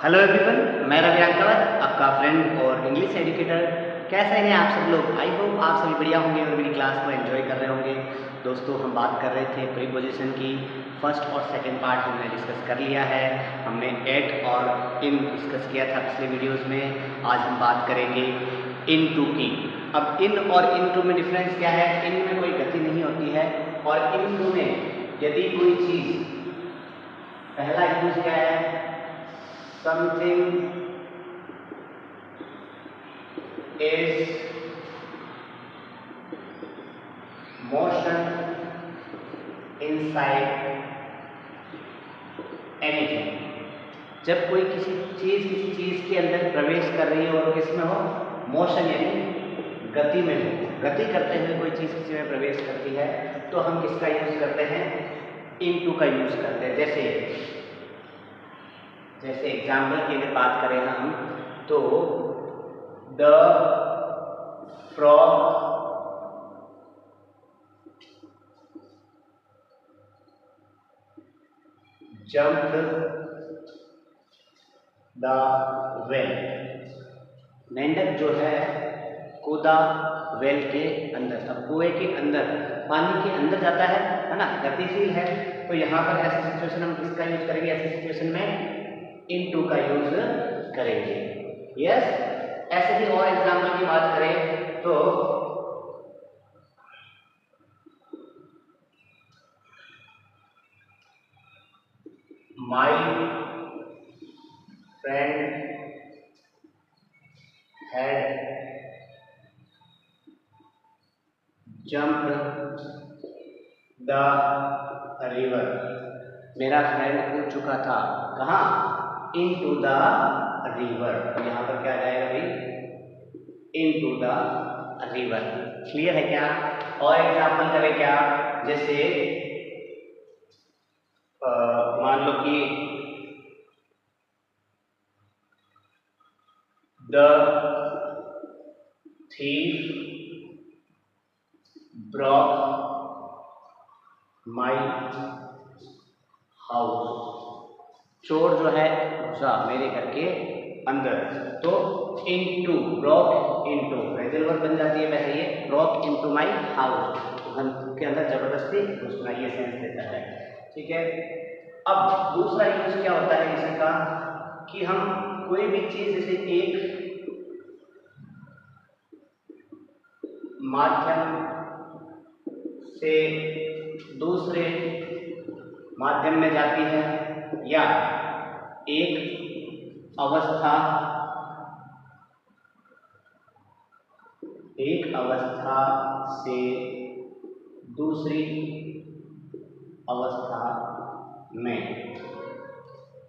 Hello everyone, मैं रवि रांकवत, आपका friend और इंग्लिश एजुकेटर। कैसे हैं आप सब लोग? आई होप आप सभी बढ़िया होंगे और मेरी क्लास को एंजॉय कर रहे होंगे। दोस्तों, हम बात कर रहे थे प्रीपोजिशन की। फर्स्ट और सेकंड पार्ट हमने डिस्कस कर लिया है। हमने एट और इन डिस्कस किया था पिछले वीडियोज़ में। आज हम बात करेंगे इन टू की। अब इन और इन टू में डिफरेंस क्या है? इन में कोई गति नहीं होती है और इन टू में यदि कोई चीज़, पहला यूज क्या है? Something is motion inside anything। जब कोई किसी चीज के अंदर प्रवेश कर रही है और किसमें हो? मोशन, यानी गति में हो। गति करते हुए कोई चीज किसी में प्रवेश करती है तो हम किसका यूज करते हैं? इनटू का यूज करते हैं। जैसे एग्जाम्पल की अगर बात करें हम, तो the frog jumped the well. मेंढक जो है कूदा वेल के अंदर। अब कुएं के अंदर, पानी के अंदर जाता है ना, गतिशील है। तो यहाँ पर ऐसी सिचुएशन हम किसका यूज करेंगे? ऐसी सिचुएशन में इनटू का यूज करेंगे। यस, ऐसे ही और एग्जाम्पल की बात करें तो my friend had jumped the river. मेरा फ्रेंड कूद चुका था कहाँ? Into the river. तो यहाँ पर क्या जाएगा भाई? Into the river. क्लियर है क्या? और एग्जाम्पल करें क्या? जैसे मान लो कि the thief Brock my house. चोर जो है घुसा मेरे घर के अंदर। तो into, Brock into phrasal verb बन जाती है। वैसे ये ब्रॉक इनटू माय हाउस, घर के अंदर जबरदस्ती घुसना, ये सेंस देता है। ठीक है। अब दूसरा यूज क्या होता है इसका, कि हम कोई भी चीज जैसे एक माध्यम से दूसरे माध्यम में जाती है, या एक अवस्था से दूसरी अवस्था में।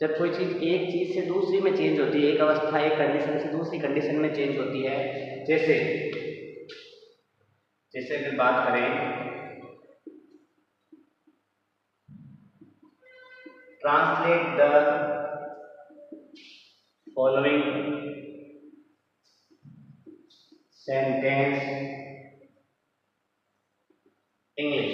जब कोई चीज एक चीज से दूसरी में चेंज होती है, एक अवस्था, एक कंडीशन से दूसरी कंडीशन में चेंज होती है। जैसे अगर बात करें, translate the following sentence English.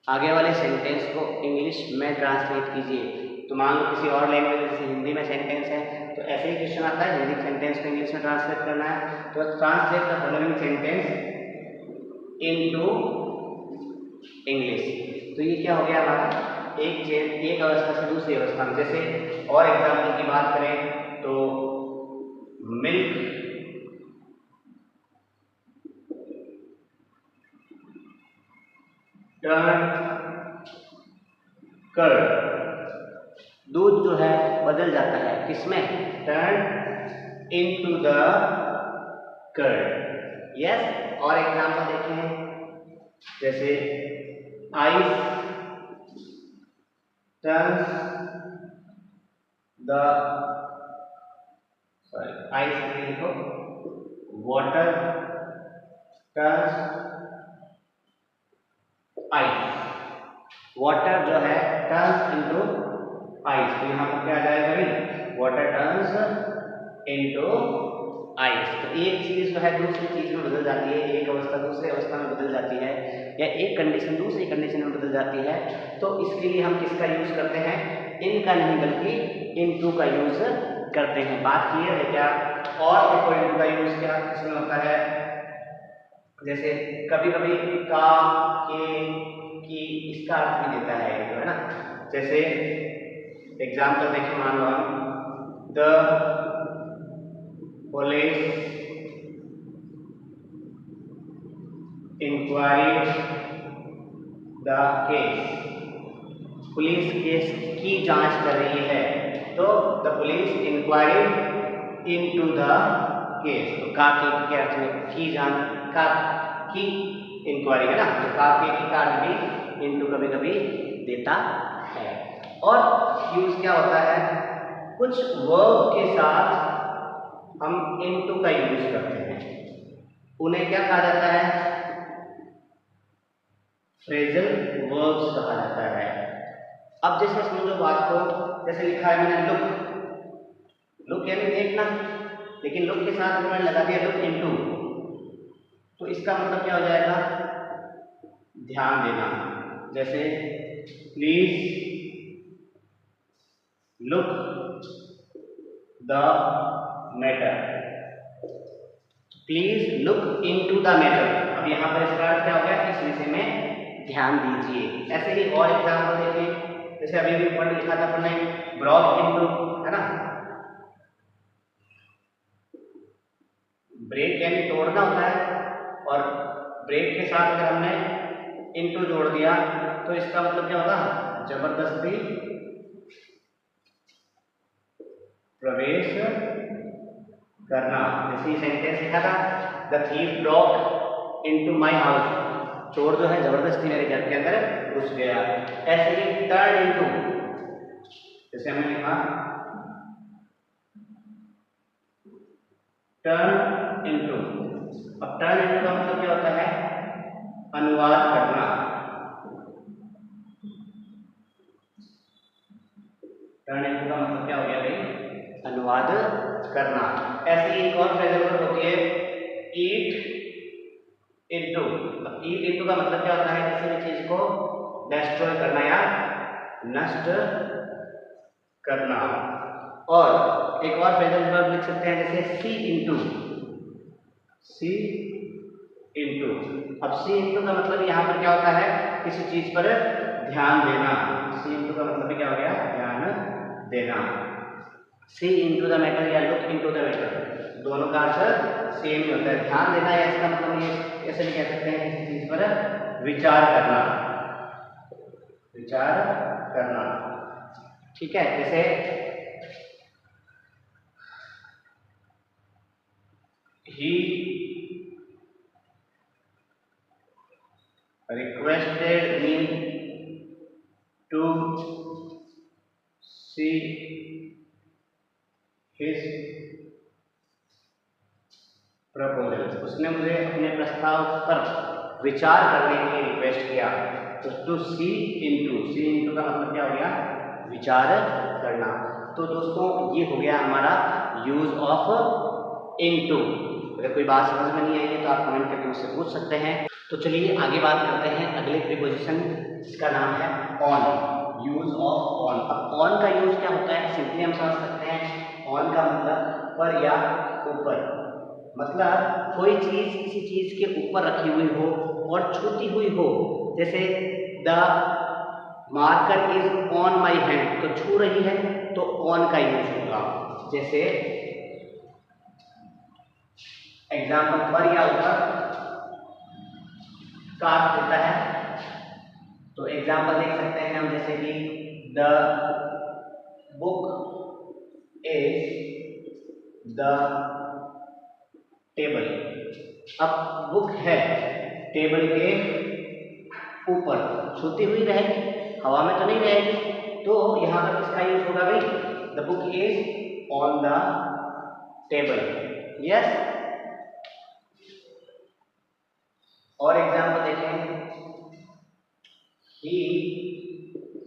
आगे वाले सेंटेंस को इंग्लिश में ट्रांसलेट कीजिए। तो मान लो किसी और लैंग्वेज, जैसे हिंदी में सेंटेंस है तो ऐसे ही क्वेश्चन आता है, हिंदी सेंटेंस को इंग्लिश में ट्रांसलेट करना है। तो translate the following sentence into English. तो ये क्या हो गया हमारा? एक अवस्था से दूसरी अवस्था में। जैसे और एग्जाम्पल की बात करें तो मिल्क टर्न कर्ड। दूध जो है बदल जाता है किसमें? Turn into the curd. Yes. और एग्जाम्पल देखें, जैसे आइस टर्न्स द, आइस के लिखो, वाटर टर्न्स आइस। वाटर जो है टर्न्स इनटू आइस। तो यहाँ पर क्या आ जाएगा भाई? Water turns into ice. तो एक चीज जो है दूसरी चीज में बदल जाती है, एक अवस्था दूसरी अवस्था में बदल जाती है, या एक कंडीशन दूसरी कंडीशन में बदल जाती है। तो इसके लिए हम किसका यूज करते हैं? इन का नहीं बल्कि इन टू का यूज करते हैं। बात क्लियर है क्या? और देखो इनटू का यूज क्या किसमें होता है, जैसे कभी कभी का, के, की इसका अर्थ भी देता है, तो है ना। जैसे एग्जाम्पल देखिए, मान लो the police inquiry the case, police case की जांच कर रही है, तो the police inquiry into the case. तो का के अर्थ में की जांच, का की इंक्वायरी है ना, तो का के का अर्थ भी इनटू कभी कभी देता है। और यूज क्या होता है, कुछ वर्ब के साथ हम इनटू का यूज करते हैं, उन्हें क्या कहा जाता है, फ्रेजल वर्ब्स कहा जाता है। अब जैसे समझो बात को, जैसे लिखा है मैंने लुक, लुक यानी देखना, लेकिन लुक के साथ मैंने लगा दिया लुक इनटू, तो इसका मतलब क्या हो जाएगा, ध्यान देना। जैसे please look the matter, please look into the matter. अब यहाँ पर इसका अर्थ क्या हो गया, इस विषय में ध्यान दीजिए। ऐसे ही और एग्जाम्पल देखिए, जैसे अभी भी वर्ड लिखा था अपने ब्रॉक इनटू, है ना, ब्रेक यानी तोड़ना होता है, और ब्रेक के साथ अगर हमने इनटू जोड़ दिया तो इसका मतलब क्या होता है, जबरदस्ती प्रवेश करना। जैसे सेंटेंस लिखा था, the thief broke into my house, चोर जो है जबरदस्ती मेरे घर के अंदर घुस गया। ऐसे ही टर्न इनटू, जैसे हमने लिखा टर्न इनटू। अब टर्न इनटू का मतलब क्या होता है, अनुवाद करना। टर्न इनटू का मतलब क्या हो गया भाई, अनुवाद करना। ऐसे ही एक और फ्रेजल वर्ब होती है ईट इनटू। अब ईट इनटू का मतलब क्या होता है, किसी भी चीज को डिस्ट्रॉय करना या नष्ट करना। और एक और फ्रेजल वर्ब लिख सकते हैं, जैसे सी इनटू, सी इनटू। अब सी इनटू का मतलब यहाँ पर क्या होता है, किसी चीज पर ध्यान देना। सी इनटू का मतलब क्या हो गया, ध्यान देना। सी इनटू द मैटर या लुक इनटू द मैटर, दोनों का अर्थ सेम ही होता है, ध्यान देना। या इसका मतलब ये ऐसे भी कह सकते हैं, किसी चीज पर विचार करना, विचार करना। ठीक है, जैसे he requested me to see his proposal, उसने मुझे अपने प्रस्ताव पर विचार करने के लिए रिक्वेस्ट किया। तो टू सी इनटू का मतलब क्या हो गया, विचार करना। तो दोस्तों ये हो गया हमारा यूज ऑफ इनटू। अगर कोई बात समझ में नहीं आई है तो आप कमेंट करके मुझसे पूछ सकते हैं। तो चलिए आगे बात करते हैं अगले प्रीपोजिशन, जिसका नाम है ऑन, यूज ऑफ ऑन। अब ऑन का यूज क्या होता है, सिंपली हम समझ सकते हैं, ऑन का मतलब पर या ऊपर, मतलब कोई चीज किसी चीज के ऊपर रखी हुई हो और छूती हुई हो। जैसे the marker is on my hand, तो छू रही है तो ऑन का यूज होगा। जैसे एग्जाम्पल पर या ऊपर का होता है, तो एग्जाम्पल देख सकते हैं हम, जैसे कि the book is the table. अब बुक है टेबल के ऊपर, छूती हुई रहेगी, हवा में तो नहीं रहेगी, तो यहां पर किसका यूज होगा भाई, the book is on the table. Yes. और एग्जाम्पल देखें, he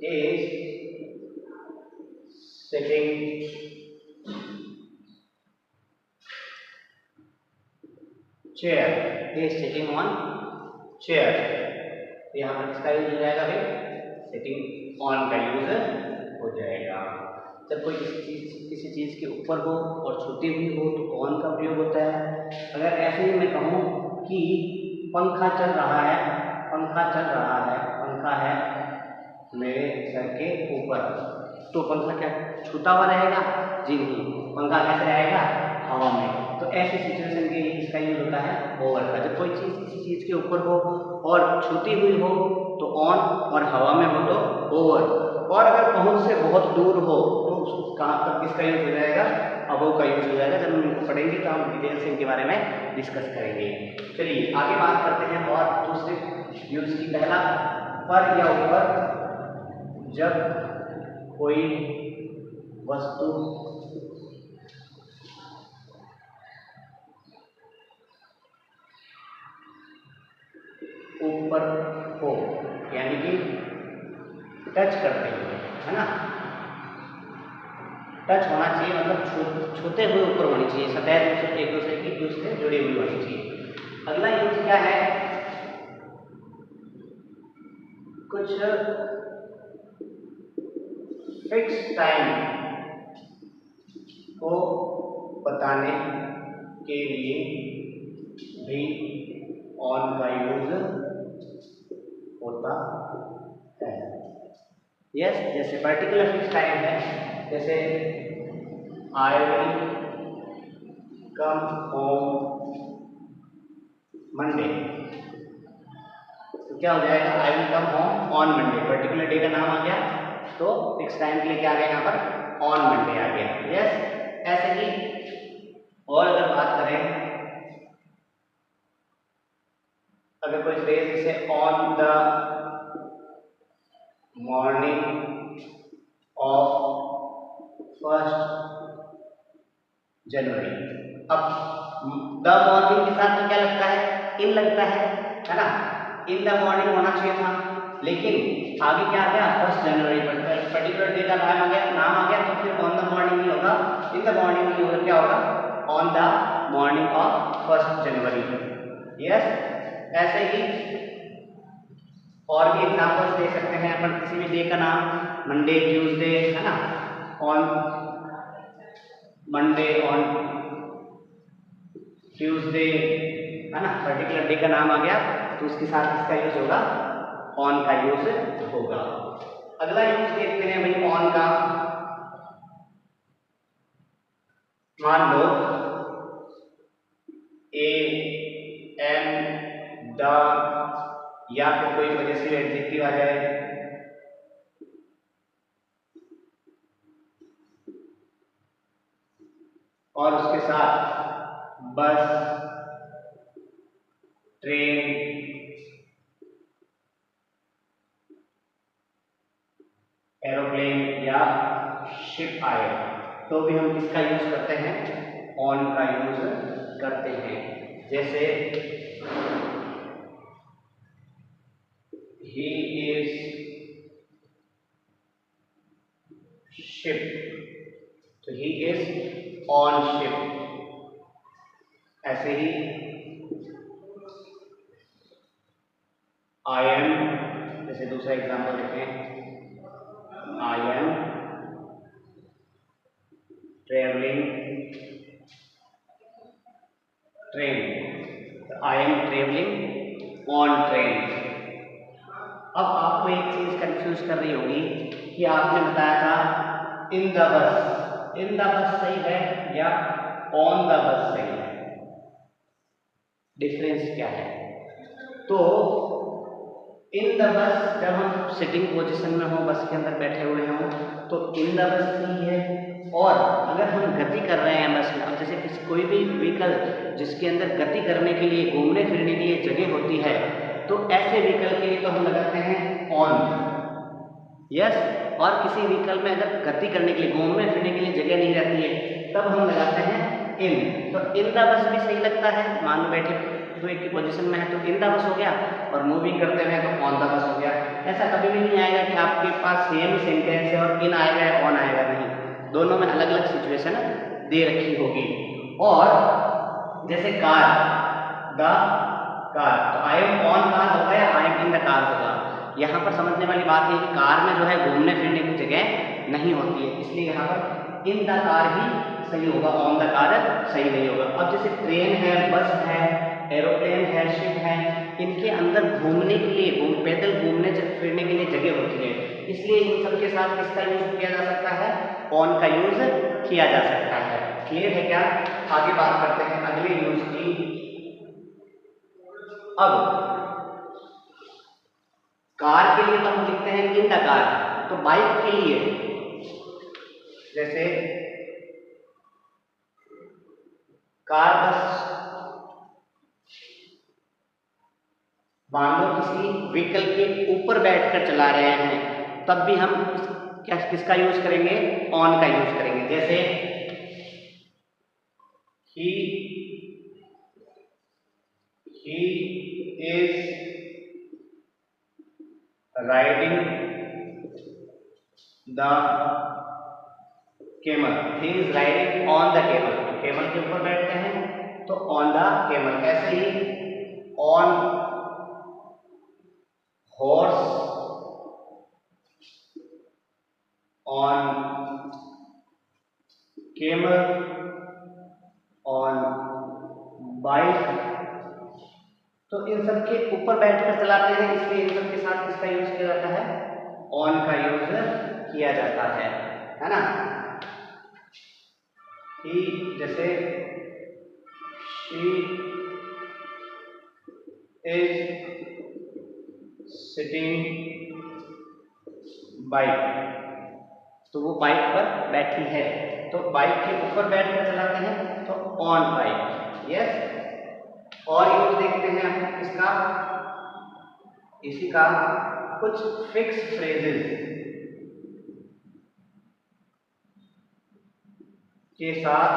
is sitting chair, he is sitting on chair। तो यहाँ पर किसका यूज हो जाएगा भाई, सिटिंग ऑन का यूज हो जाएगा। जब कोई किसी चीज के के ऊपर हो और छूती हुई हो तो ऑन का प्रयोग होता है। अगर ऐसे ही मैं कहूँ कि पंखा चल रहा है, पंखा चल रहा है, पंखा है मेरे सर के ऊपर, तो पंखा क्या छूता हुआ रहेगा? जी नहीं, पंखा कैसे रहेगा? हवा में। तो ऐसी सिचुएशन के लिए इसका यूज होता है ओवर का। जब कोई चीज़ किसी चीज़ के ऊपर हो और छूती हुई हो तो ऑन, और हवा में हो तो ओवर, और अगर पहुंच से बहुत दूर हो तो कहाँ पर किसका यूज हो जाएगा? अबोव का यूज हो जाएगा। जब हम इनको पढ़ेंगे तो हम डिटेल से इनके बारे में डिस्कस करेंगे। चलिए आगे बात करते हैं और दूसरे यूज की। पहला, पर या ऊपर, जब कोई वस्तु ऊपर हो, यानी कि टच करते हुए, है ना, टच होना चाहिए, मतलब छूते हुए ऊपर होनी चाहिए, सतह एक दूसरे की यूज से जुड़ी हुई होनी चाहिए। अगला यूज क्या है? कुछ फिक्स टाइम को बताने के लिए भी ऑन का यूज होता है। यस, जैसे पर्टिकुलर फिक्स टाइम है, जैसे I will come home Monday, तो क्या हो जाएगा? I will come home on Monday, particular day का नाम आ गया, तो फिक्स टाइम के लिए क्या आ गया यहाँ पर? ऑन मंडे आ गया। यस, ऐसे ही और अगर बात करें, अगर कोई फ्रेज जैसे ऑन द मॉर्निंग ऑफ 1 जनवरी, अब द मॉर्निंग के साथ में क्या लगता है? इन लगता है ना, इन द मॉर्निंग होना चाहिए था, लेकिन आगे क्या आ गया? 1 जनवरी, पर्टिकुलर डे का नाम आ गया, तो फिर ऑन द मॉर्निंग नहीं होगा, इन द मॉर्निंग नहीं होगा, क्या होगा? On the morning of 1 January. Yes, ऐसे ही और भी एग्जांपल्स दे सकते हैं अपन, किसी भी डे का नाम, मंडे, ट्यूसडे, है ना, ऑन मंडे, ऑन ट्यूसडे, है ना, पर्टिकुलर डे का नाम आ गया तो उसके साथ किसका यूज होगा? ऑन का यूज होगा। अगला यूज देखते हैं भाई ऑन का। मान लो ए, एम, द, या फिर कोई पॉजेसिव एडजेक्टिव आ जाए, और उसके साथ बस, ट्रेन, एरोप्लेन या शिप आए, तो भी हम किसका यूज करते हैं? ऑन का यूज करते हैं। जैसे he is ship, तो he is on ship। ऐसे ही I am, जैसे दूसरा एग्जांपल देते हैं, I am traveling train, तो I am traveling on train। अब आपको एक चीज कंफ्यूज कर रही होगी कि आपने बताया था in the bus, in the bus सही है या ऑन द बस सही है? डिफरेंस क्या है? तो इन द बस जब हम सिटिंग पोजीशन में हो, बस के अंदर बैठे हुए हों, तो इन द बस सही है। और अगर हम गति कर रहे हैं बस में, अब जैसे किसी कोई भी व्हीकल जिसके अंदर गति करने के लिए, घूमने फिरने के लिए जगह होती है, तो ऐसे व्हीकल के लिए तो हम लगाते हैं ऑन। यस, और किसी व्हीकल में अगर गति करने के लिए, घूमने फिरने के लिए जगह नहीं रहती है, तब हम लगाते हैं इन। तो इन द बस भी सही लगता है, मान लो बैठे तो एक की पोजीशन में है तो इन द बस हो गया, और मूविंग करते हैं तो ऑन द बस हो गया। ऐसा कभी भी नहीं आएगा कि आपके पास सेम सेंटेंस है और इन आएगा या ऑन आएगा, नहीं, दोनों में अलग अलग सिचुएशन दे रखी होगी। और जैसे कार, द कार, तो आई एम ऑन कार होगा या I am in the car होगा? यहाँ पर समझने वाली बात है कि कार में जो है घूमने फिरने की जगह नहीं होती है, इसलिए यहाँ पर इन द कार ही सही होगा, ऑन द कार सही नहीं होगा। अब जैसे ट्रेन है, बस है, एरोप्लेन है, शिप है, इनके अंदर घूमने के लिए, पैदल घूमने फिरने के लिए जगह होती है, इसलिए इन सब के साथ किसका यूज किया जा सकता है, ऑन का यूज किया जा सकता है। क्लियर है क्या? आगे बात करते हैं अगले यूज की। अब कार के लिए तो हम लिखते हैं इन द कार, तो बाइक के लिए जैसे कार, बस, मान लो किसी व्हीकल के ऊपर बैठकर चला रहे हैं, तब भी हम किसका यूज करेंगे, ऑन का यूज करेंगे। जैसे he is riding the camel, he is riding on the camel, camel के ऊपर बैठते हैं तो on the camel। ऐसे ही on horse, on camel, on bike, तो इन सब के ऊपर बैठकर चलाते हैं, इसलिए इन सब के साथ किसका यूज किया जाता है, ऑन का यूज किया जाता है ना। ही, जैसे she is sitting bike, तो वो बाइक पर बैठी है, तो बाइक के ऊपर बैठकर चलाते हैं तो ऑन बाइक। यस। और यूज देखते हैं हम इसका, इसी का कुछ फिक्स फ्रेजेस के साथ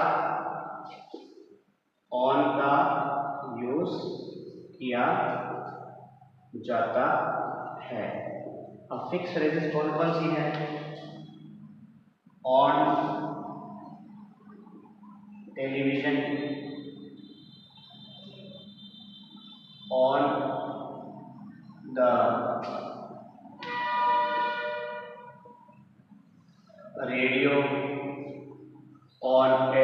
ऑन का यूज किया जाता है। अब फिक्स फ्रेजेस कौन कौन सी हैं, on television, on the radio, on A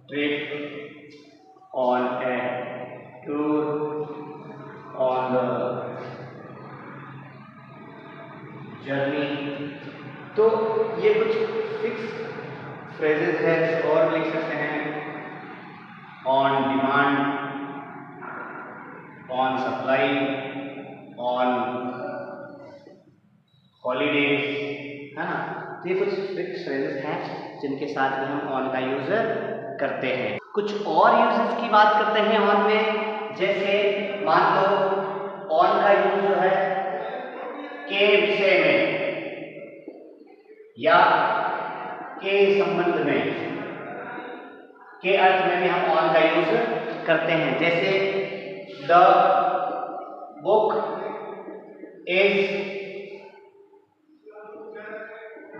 trip, on A tour, on the journey. तो ये कुछ फिक्स फ्रेजेस है। और लिख सकते हैं on demand, on supply, on holidays, है ना। तो ये कुछ फिक्स फ्रेजेस हैं जिनके साथ भी हम ऑन का यूज करते हैं। कुछ और यूजेस की बात करते हैं ऑन में। जैसे मान लो ऑन का यूज जो है के विषय में या के संबंध में, के अर्थ में भी हम ऑन का यूज करते हैं। जैसे the book is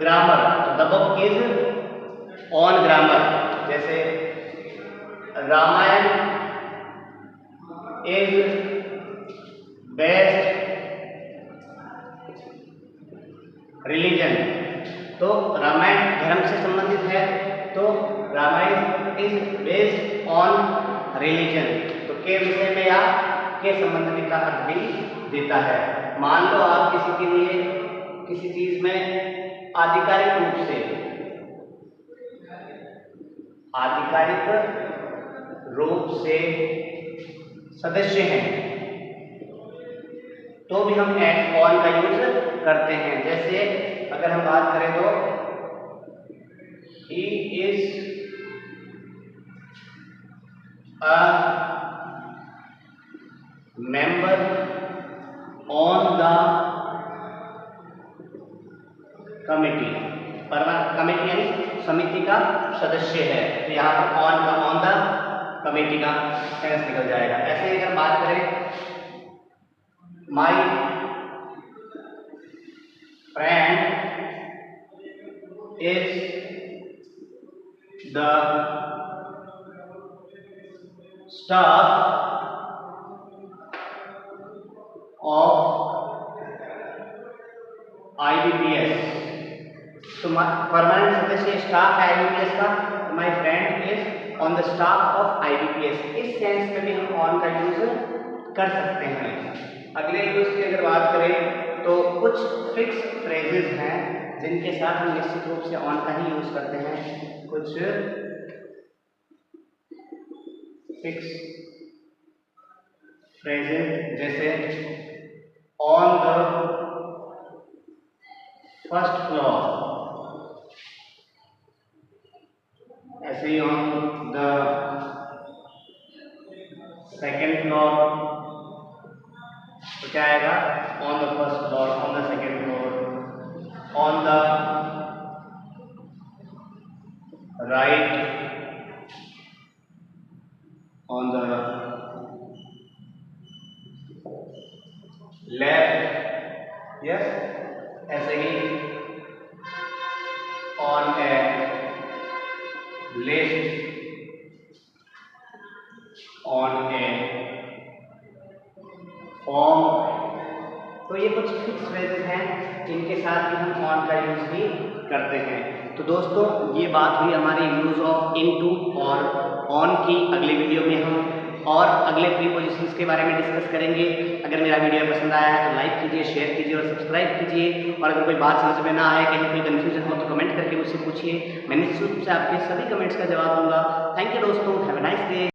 grammar, the book is on grammar. जैसे रामायण इज बेस्ट रिलीजन, तो रामायण धर्म से संबंधित है, तो Ramayana is based on religion. तो के विषय में या के संबंध में का अर्थ भी देता है। मान लो आप किसी के लिए किसी चीज में आधिकारिक रूप से सदस्य हैं, तो भी हम एट ऑन का यूज करते हैं। जैसे अगर हम बात करें तो he is a member on the committee, committee यानी समिति का सदस्य है, तो यहाँ पर ऑन द कमेटी का सेंस निकल जाएगा। ऐसे अगर बात करें my friend is the staff of IBPS, तो परमानेंट सदस्य स्टाफ है IBPS का, my friend is on the staff of IBPS। इस सेंस में भी हम ऑन का यूज कर सकते हैं। अगले यूज की अगर बात करें तो कुछ फिक्स फ्रेजेस हैं जिनके साथ हम निश्चित रूप से ऑन का ही यूज करते हैं। कुछ फिक्स फ्रेजेस जैसे ऑन द फर्स्ट फ्लोर, ऐसे ही ऑन द सेकेंड फ्लोर, तो क्या आएगा on the first floor, on the second floor, on the right, on the left, yes, ऐसे ही on a list, on a form. तो ये कुछ फिक्स फ्रेजेस हैं जिनके साथ भी हम ऑन का यूज भी करते हैं। तो दोस्तों ये बात हुई हमारी यूज ऑफ इनटू और ऑन की। अगले वीडियो में हम और अगले प्रीपोजिशंस के बारे में डिस्कस करेंगे। अगर मेरा वीडियो पसंद आया है तो लाइक कीजिए, शेयर कीजिए और सब्सक्राइब कीजिए। और अगर कोई बात समझ में ना आए, कहीं कोई कंफ्यूजन हो तो कमेंट करके मुझसे पूछिए, मैं निश्चित रूप से आपके सभी कमेंट्स का जवाब दूंगा। थैंक यू दोस्तों, हैव अ नाइस डे।